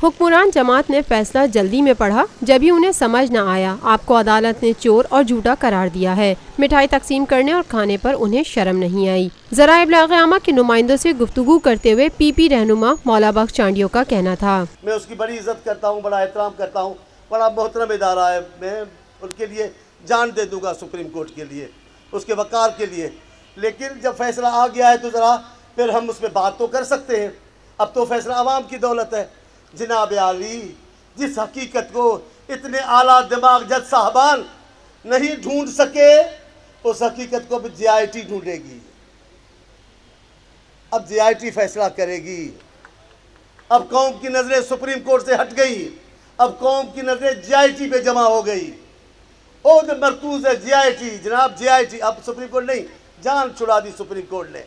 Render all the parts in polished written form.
حکمران جماعت نے فیصلہ جلدی میں پڑھا جب ہی انہیں سمجھ نہ آیا۔ آپ کو عدالت نے چور اور جھوٹا قرار دیا ہے۔ مٹھائی تقسیم کرنے اور کھانے پر انہیں شرم نہیں آئی۔ ذرائع ابلاغ عامہ کے نمائندوں سے گفتگو کرتے ہوئے پی پی رہنما مولا بخش چانڈیو کا کہنا تھا، میں اس کی بڑی عزت کرتا ہوں، بڑا احترام کرتا ہوں، بڑا محترم ادارہ ہے، میں ان کے لیے جان دے دوں گا سپریم کورٹ کے لیے، اس کے وقار کے لیے، لیکن جب فیصلہ آ گیا ہے تو ذرا پھر ہم اس پہ بات تو کر سکتے ہیں۔ اب تو فیصلہ عوام کی دولت ہے۔ جناب عالی، جس حقیقت کو اتنے اعلیٰ دماغ جج صاحبان نہیں ڈھونڈ سکے، اس حقیقت کو اب جے آئی ٹی ڈھونڈے گی۔ اب جے آئی ٹی فیصلہ کرے گی۔ اب قوم کی نظریں سپریم کورٹ سے ہٹ گئی، اب قوم کی نظریں جے آئی ٹی پہ جمع ہو گئی۔ عہد مرکوز ہے جے آئی ٹی، جناب جے آئی ٹی، اب سپریم کورٹ نہیں، جان چھڑا دی سپریم کورٹ نے،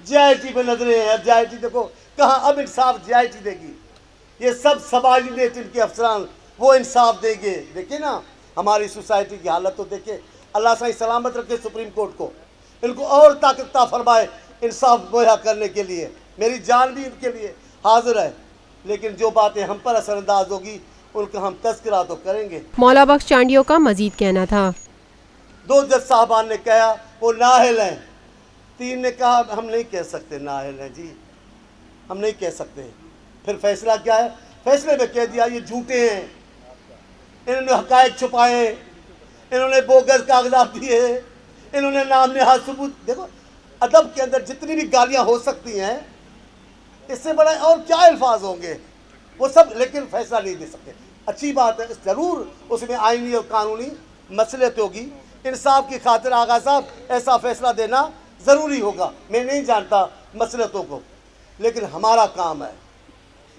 جے آئی ٹی پہ نظریں ہیں۔ اب جے آئی ٹی دیکھو کہاں، اب انصاف جے آئی ٹی دے گی۔ یہ سب سبارڈینیٹ ان کے افسران وہ انصاف دیں گے۔ دیکھیں نا ہماری سوسائٹی کی حالت تو دیکھیں۔ اللہ صحیح سلامت رکھے سپریم کورٹ کو، ان کو اور طاقت عطا فرمائے انصاف مہیا کرنے کے لیے۔ میری جان بھی ان کے لیے حاضر ہے، لیکن جو باتیں ہم پر اثر انداز ہوگی ان کا ہم تذکرہ تو کریں گے۔ مولا بخش چانڈیو کا مزید کہنا تھا، 2 جج صاحبان نے کہا وہ نااہل ہیں، 3 نے کہا ہم نہیں کہہ سکتے نااہل ہیں جی، ہم نہیں کہہ سکتے۔ پھر فیصلہ کیا ہے؟ فیصلے میں کہہ دیا یہ جھوٹے ہیں، انہوں نے حقائق چھپائے، انہوں نے بوگس کاغذات دیے، انہوں نے نام نہاد ثبوت۔ دیکھو ادب کے اندر جتنی بھی گالیاں ہو سکتی ہیں، اس سے بڑا اور کیا الفاظ ہوں گے وہ سب، لیکن فیصلہ نہیں دے سکتے۔ اچھی بات ہے، ضرور اس میں آئینی اور قانونی مصلحت ہوگی، انصاف کی خاطر آغا صاحب ایسا فیصلہ دینا ضروری ہوگا، میں نہیں جانتا مصلحتوں کو، لیکن ہمارا کام ہے،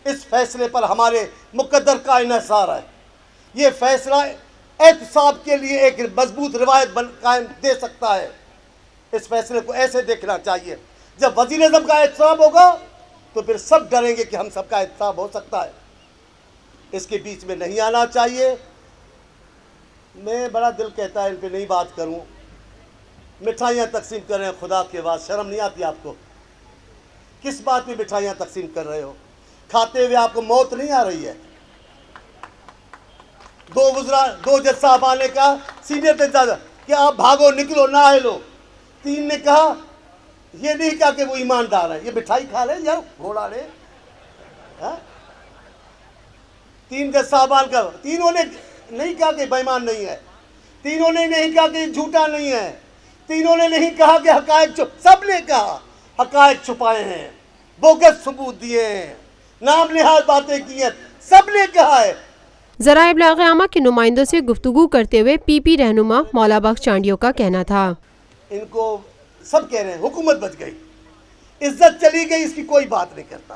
اس فیصلے پر ہمارے مقدر کا انحصار ہے۔ یہ فیصلہ احتساب کے لیے ایک مضبوط روایت قائم دے سکتا ہے۔ اس فیصلے کو ایسے دیکھنا چاہیے، جب وزیر اعظم کا احتساب ہوگا تو پھر سب ڈریں گے کہ ہم سب کا احتساب ہو سکتا ہے، اس کے بیچ میں نہیں آنا چاہیے۔ میں بڑا دل کہتا ہے ان پہ نہیں بات کروں۔ مٹھائیاں تقسیم کر رہے ہیں، خدا کے بعد شرم نہیں آتی آپ کو؟ کس بات میں مٹھائیاں تقسیم کر رہے ہو؟ کھاتے ہوئے آپ کو موت نہیں آ رہی ہے؟ 2 جج صاحبان نے کہا سینئر جج کہ آپ بھاگو نکلو نہ ہلو، 3 نے کہا یہ نہیں کہا کہ وہ ایماندار ہے، یہ مٹھائی کھا رہے یار گھوڑا رہے۔ 3 جج صاحبان کا، تینوں نے نہیں کہا کہ بے ایمان نہیں ہے، تینوں نے نہیں کہا کہ جھوٹا نہیں ہے، تینوں نے نہیں کہا کہ حقائق سب نے کہا حقائق چھپائے ہیں، بوگس ثبوت دیے ہیں، نام نہاد باتیں کی ہیں، سب نے کہا ہے۔ ذرائع ابلاغ عامہ کے نمائندوں سے گفتگو کرتے ہوئے پی پی رہنما مولا بخش چانڈیو کا کہنا تھا، ان کو سب کہہ رہے ہیں حکومت بچ گئی، عزت چلی گئی، اس کی کوئی بات نہیں کرتا،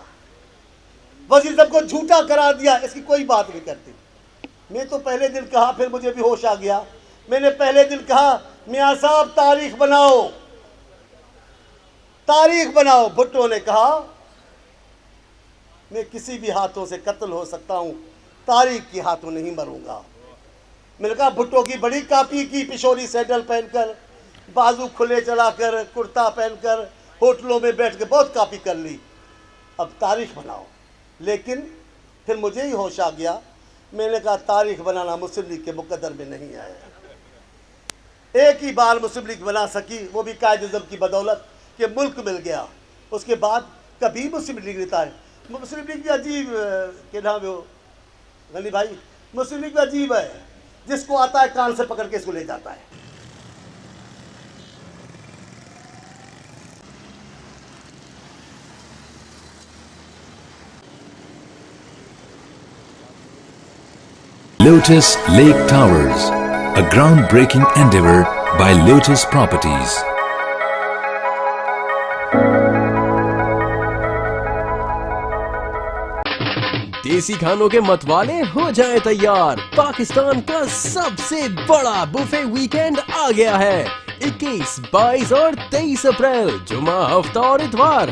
وزیر صاحب کو جھوٹا قرار دیا، اس کی کوئی بات نہیں کرتی۔ میں تو پہلے دن کہا، پھر مجھے بھی ہوش آ گیا، میں نے پہلے دن کہا میاں صاحب تاریخ بناؤ، تاریخ بناؤ۔ بھٹو نے کہا میں کسی بھی ہاتھوں سے قتل ہو سکتا ہوں، تاریخ کے ہاتھوں نہیں مروں گا۔ میں نے کہا بھٹو کی بڑی کاپی کی، پشوری سینڈل پہن کر، بازو کھلے چلا کر، کرتا پہن کر، ہوٹلوں میں بیٹھ کے بہت کاپی کر لی، اب تاریخ بناؤ۔ لیکن پھر مجھے ہی ہوش آ گیا، میں نے کہا تاریخ بنانا مسلم لیگ کے مقدر میں نہیں آیا۔ ایک ہی بار مسلم لیگ بنا سکی، وہ بھی قائد اعظم کی بدولت کہ ملک مل گیا، اس کے بعد کبھی مسلم لیگ لیتا ہے۔ مسلم لیگ بھی عجیب کہ نام ہے غنی بھائی، مسلم لیگ بھی عجیب ہے، جس کو آتا ہے کان سے پکڑ کے اس کو لے جاتا ہے۔ Lotus Lake Towers, a groundbreaking endeavor by Lotus Properties. دیسی کھانوں کے متوالے ہو جائیں تیار، پاکستان کا سب سے بڑا بوفے ویکینڈ آ گیا ہے۔ 21، 22 اور 23 اپریل، جمعہ، ہفتہ اور اتوار،